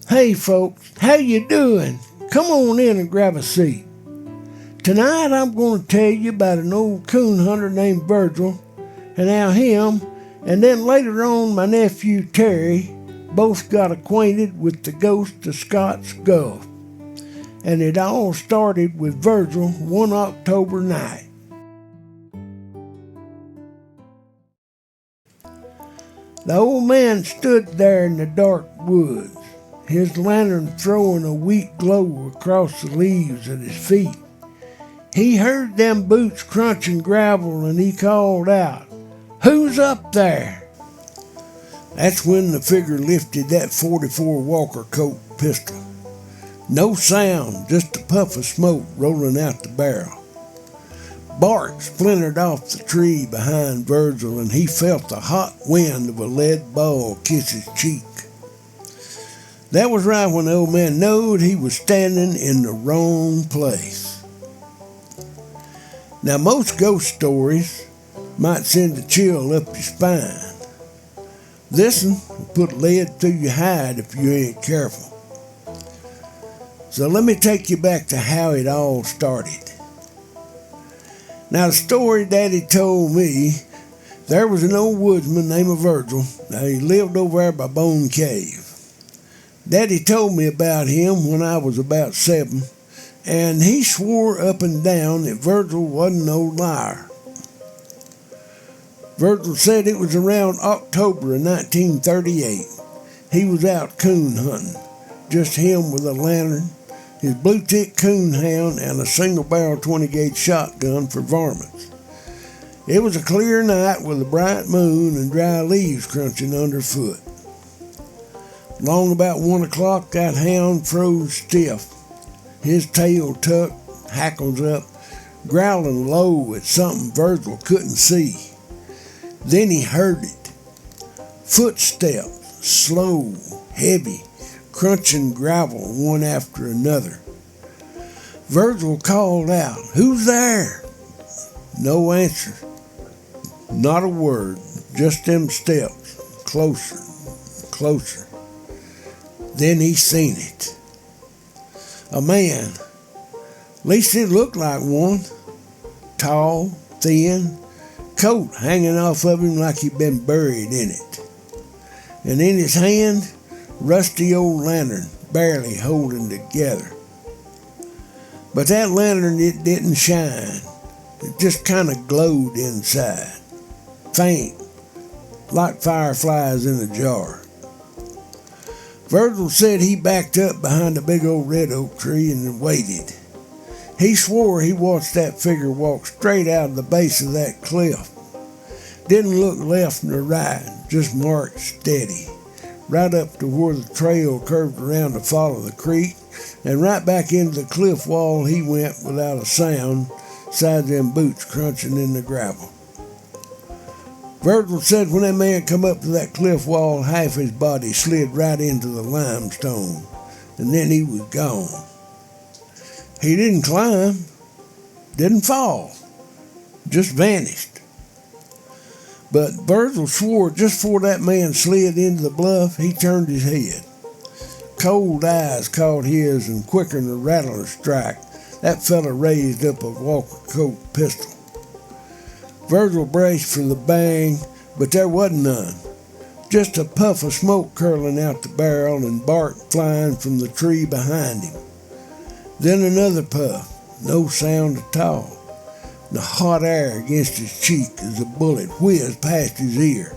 Hey folks, how you doing? Come on in and grab a seat. Tonight I'm going to tell you about an old coon hunter named Virgil and how him and then later on my nephew Terry both got acquainted with the ghost of Scott's Gulf. And it all started with Virgil one October night. The old man stood there in the dark woods, his lantern throwing a weak glow across the leaves at his feet. He heard them boots crunching gravel and he called out, "Who's up there?" That's when the figure lifted that .44 Walker Colt pistol. No sound, just a puff of smoke rolling out the barrel. Bark splintered off the tree behind Virgil and he felt the hot wind of a lead ball kiss his cheek. That was right when the old man knowed he was standing in the wrong place. Now most ghost stories might send a chill up your spine. This one will put lead through your hide if you ain't careful. So let me take you back to how it all started. Now the story Daddy told me, there was an old woodsman named Virgil. Now he lived over there by Bone Cave. Daddy told me about him when I was about 7, and he swore up and down that Virgil wasn't no liar. Virgil said it was around October of 1938. He was out coon hunting, just him with a lantern, his blue-tick coon hound, and a single-barrel 20-gauge shotgun for varmints. It was a clear night with a bright moon and dry leaves crunching underfoot. Long about 1 o'clock, that hound froze stiff, his tail tucked, hackles up, growling low at something Virgil couldn't see. Then he heard it. Footsteps, slow, heavy, crunching gravel one after another. Virgil called out, "Who's there?" No answer. Not a word, just them steps, closer, closer. Then he seen it. A man, at least it looked like one, tall, thin, coat hanging off of him like he'd been buried in it. And in his hand, rusty old lantern, barely holding together. But that lantern, it didn't shine. It just kind of glowed inside. Faint, like fireflies in a jar. Virgil said he backed up behind a big old red oak tree and waited. He swore he watched that figure walk straight out of the base of that cliff. Didn't look left nor right, just marched steady, right up to where the trail curved around to follow the creek, and right back into the cliff wall he went without a sound, beside them boots crunching in the gravel. Virgil said when that man come up to that cliff wall, half his body slid right into the limestone, and then he was gone. He didn't climb, didn't fall, just vanished. But Virgil swore just before that man slid into the bluff, he turned his head. Cold eyes caught his, and quicker than a rattler strike, that fella raised up a Walker Colt pistol. Virgil braced for the bang, but there wasn't none. Just a puff of smoke curling out the barrel and bark flying from the tree behind him. Then another puff, no sound at all. The hot air against his cheek as a bullet whizzed past his ear.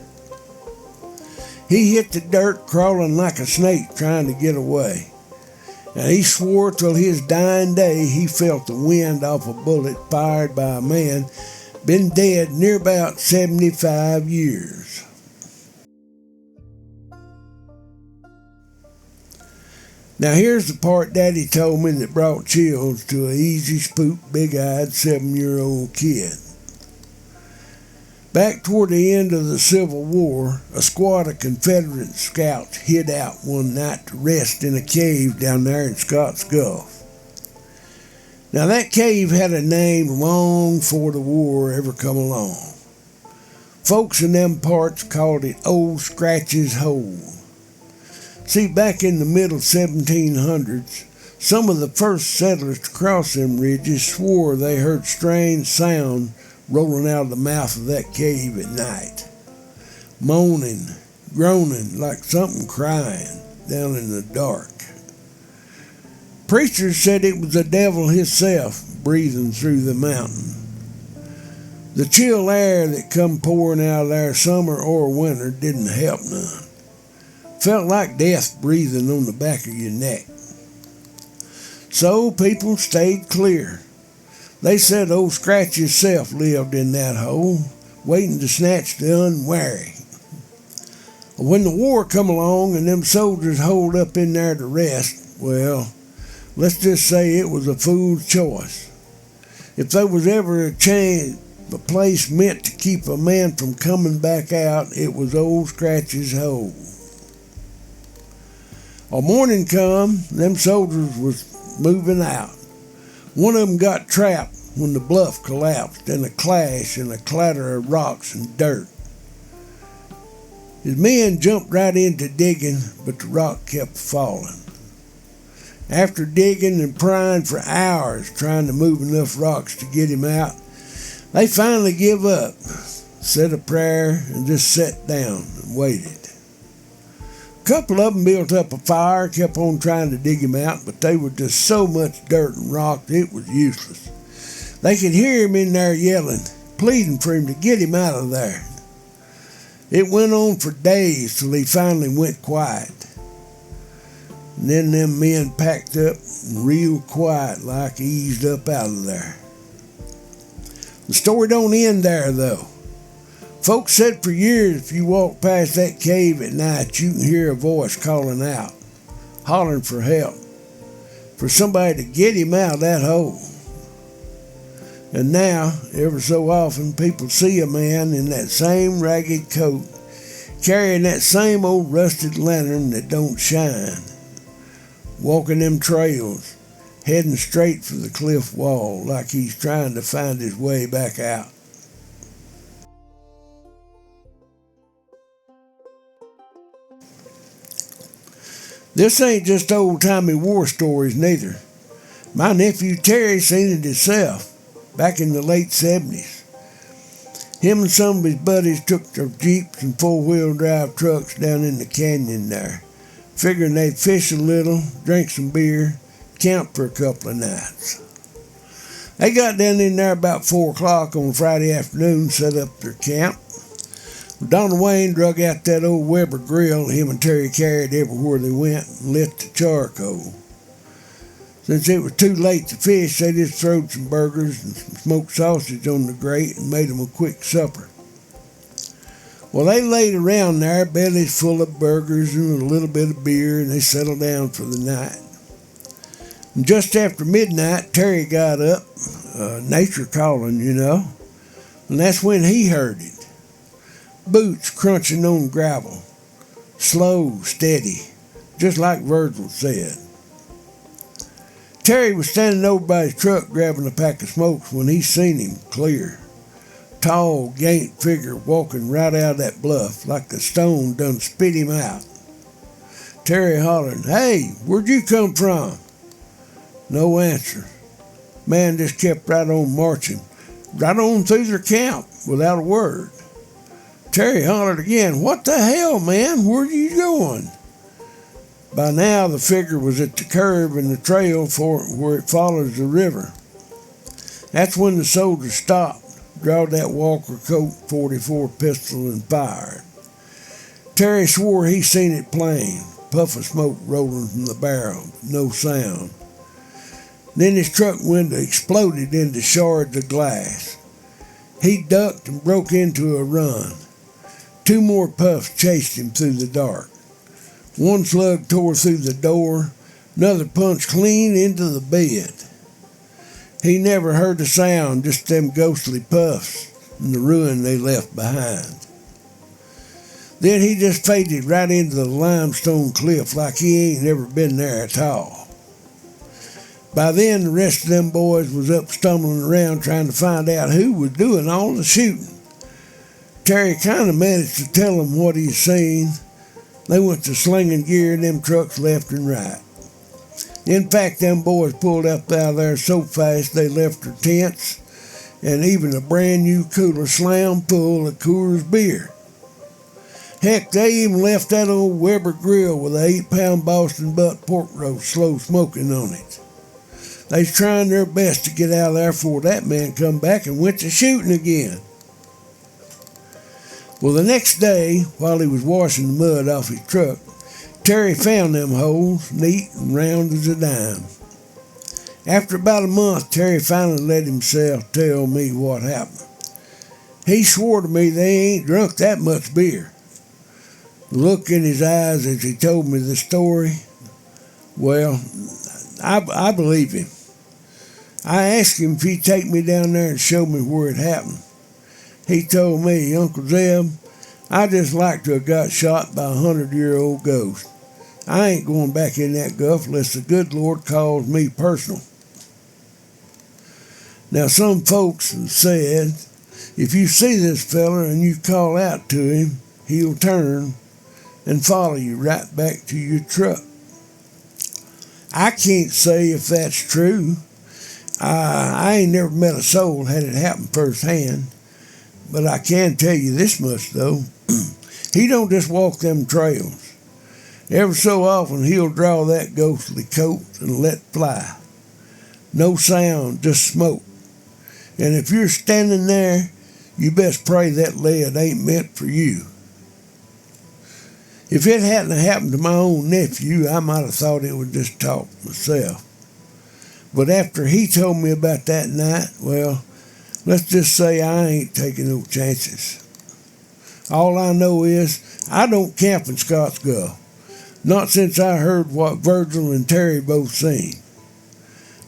He hit the dirt crawling like a snake trying to get away. And he swore till his dying day he felt the wind off a bullet fired by a man been dead near about 75 years. Now here's the part Daddy told me that brought chills to an easy spooked, big-eyed 7-year-old kid. Back toward the end of the Civil War, a squad of Confederate scouts hid out one night to rest in a cave down there in Scott's Gulf. Now that cave had a name long before the war ever come along. Folks in them parts called it Old Scratch's Hole. See, back in the middle 1700s, some of the first settlers to cross them ridges swore they heard strange sound rolling out of the mouth of that cave at night. Moaning, groaning like something crying down in the dark. Preachers said it was the devil himself breathing through the mountain. The chill air that come pouring out of there summer or winter didn't help none. Felt like death breathing on the back of your neck. So people stayed clear. They said old Scratch himself lived in that hole, waiting to snatch the unwary. When the war come along and them soldiers holed up in there to rest, well, let's just say it was a fool's choice. If there was ever a place meant to keep a man from coming back out, it was old Scratch's hole. A morning come, them soldiers was moving out. One of them got trapped when the bluff collapsed in a clash and a clatter of rocks and dirt. His men jumped right into digging, but the rock kept falling. After digging and prying for hours trying to move enough rocks to get him out, they finally give up, said a prayer, and just sat down and waited. A couple of them built up a fire, kept on trying to dig him out, but they were just so much dirt and rock that it was useless. They could hear him in there yelling, pleading for him to get him out of there. It went on for days till he finally went quiet. And then them men packed up and real quiet like eased up out of there. The story don't end there, though. Folks said for years if you walk past that cave at night, you can hear a voice calling out, hollering for help, for somebody to get him out of that hole. And now, ever so often, people see a man in that same ragged coat, carrying that same old rusted lantern that don't shine, walking them trails, heading straight for the cliff wall like he's trying to find his way back out. This ain't just old-timey war stories neither. My nephew Terry seen it himself back in the late 70s. Him and some of his buddies took their Jeeps and four-wheel drive trucks down in the canyon there, figuring they'd fish a little, drink some beer, camp for a couple of nights. They got down in there about 4 o'clock on Friday afternoon, set up their camp. Donald Wayne drug out that old Weber grill him and Terry carried everywhere they went and lit the charcoal. Since it was too late to fish, they just throwed some burgers and some smoked sausage on the grate and made them a quick supper. Well, they laid around there, bellies full of burgers and a little bit of beer, and they settled down for the night. And just after midnight, Terry got up, nature calling, you know, and that's when he heard it. Boots crunching on gravel, slow, steady, just like Virgil said. Terry was standing over by his truck grabbing a pack of smokes when he seen him clear. Tall, gaunt figure walking right out of that bluff like a stone done spit him out. Terry hollered, "Hey, where'd you come from?" No answer. Man just kept right on marching, right on through their camp without a word. Terry hollered again, "What the hell, man? Where are you going?" By now, the figure was at the curve in the trail for where it follows the river. That's when the soldier stopped, drawed that Walker Colt .44 pistol and fired. Terry swore he seen it plain, puff of smoke rolling from the barrel, no sound. Then his truck window exploded into shards of glass. He ducked and broke into a run. 2 more puffs chased him through the dark. One slug tore through the door, another punched clean into the bed. He never heard a sound, just them ghostly puffs and the ruin they left behind. Then he just faded right into the limestone cliff like he ain't never been there at all. By then, the rest of them boys was up stumbling around trying to find out who was doing all the shooting. Terry kind of managed to tell them what he'd seen, They went to slinging gear in them trucks left and right. In fact, them boys pulled up out of there so fast they left their tents and even a brand new cooler slam full of Coors beer. Heck, they even left that old Weber grill with an 8-pound Boston butt pork roast slow smoking on it. They's trying their best to get out of there before that man come back and went to shooting again. Well, the next day, while he was washing the mud off his truck, Terry found them holes, neat and round as a dime. After about a month, Terry finally let himself tell me what happened. He swore to me they ain't drunk that much beer. The look in his eyes as he told me the story, well, I believe him. I asked him if he'd take me down there and show me where it happened. He told me, Uncle Zeb, I just like to have got shot by a 100-year-old ghost. I ain't going back in that guff unless the good Lord calls me personal. Now, some folks have said, if you see this fella and you call out to him, he'll turn and follow you right back to your truck. I can't say if that's true. I ain't never met a soul had it happen firsthand. But I can tell you this much, though. He don't just walk them trails. Every so often, he'll draw that ghostly coat and let fly. No sound, just smoke. And if you're standing there, you best pray that lead ain't meant for you. If it hadn't happened to my own nephew, I might have thought it was just talk myself. But after he told me about that night, well, let's just say I ain't taking no chances. All I know is I don't camp in Scotts Gulf. Not since I heard what Virgil and Terry both seen.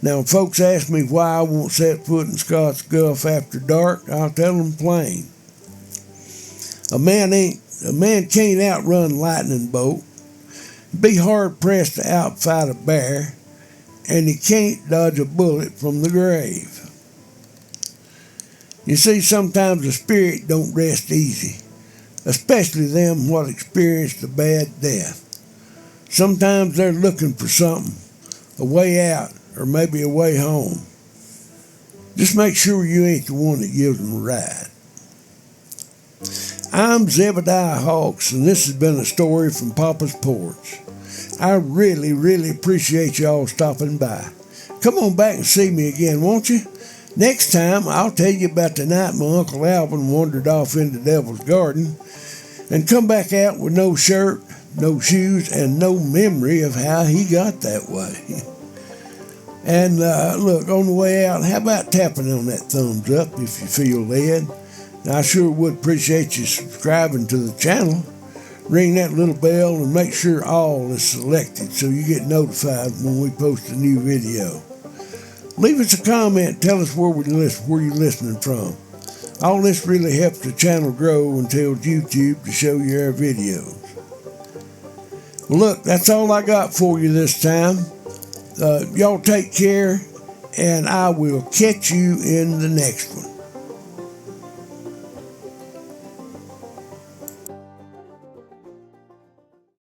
Now, if folks ask me why I won't set foot in Scotts Gulf after dark, I'll tell them plain. A man can't outrun lightning bolt, be hard pressed to outfight a bear, and he can't dodge a bullet from the grave. You see, sometimes the spirit don't rest easy, especially them what experienced a bad death. Sometimes they're looking for something, a way out, or maybe a way home. Just make sure you ain't the one that gives them a ride. I'm Zebediah Hawks, and this has been a story from Papa's Porch. I really, really appreciate y'all stopping by. Come on back and see me again, won't you? Next time, I'll tell you about the night my Uncle Alvin wandered off into Devil's Garden and come back out with no shirt, no shoes, and no memory of how he got that way. And look, on the way out, how about tapping on that thumbs up if you feel led? I sure would appreciate you subscribing to the channel. Ring that little bell and make sure all is selected so you get notified when we post a new video. Leave us a comment. Tell us where you're listening from. All this really helps the channel grow and tells YouTube to show you our videos. Well, look, that's all I got for you this time. Y'all take care, and I will catch you in the next one.